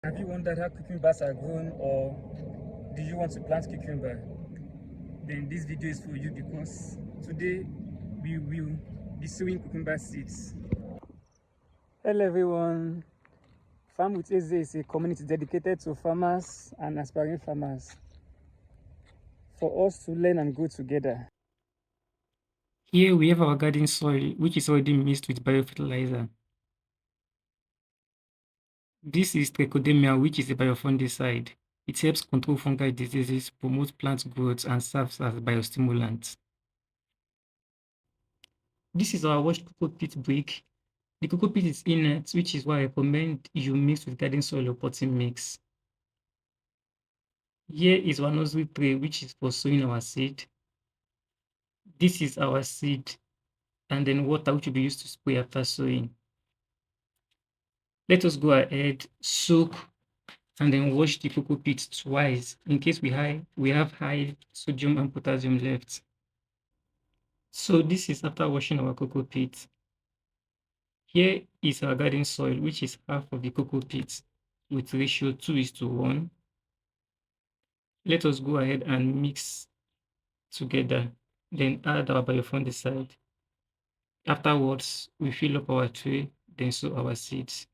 Have you wondered how cucumbers are grown, or do you want to plant cucumber? Then this video is for you, because today we will be sowing cucumber seeds. Hello everyone. Farm with Eze is a community dedicated to farmers and aspiring farmers, for us to learn and grow together. Here we have our garden soil, which is already mixed with biofertilizer. This is trichodemia, which is a biofungicide. It helps control fungal diseases, promote plant growth, and serves as biostimulant. This is our washed cocoa peat brick. The cocoa peat is inert, which is why I recommend you mix with garden soil or potting mix. Here is our nursery tray, which is for sowing our seed. This is our seed, and then water, which will be used to spray after sowing. Let us go ahead, soak, and then wash the cocoa peat twice in case we have high sodium and potassium left. So this is after washing our cocoa peat. Here is our garden soil, which is half of the cocoa peat with ratio 2:1. Let us go ahead and mix together, then add our biofungicide. Afterwards, we fill up our tray, then sow our seeds.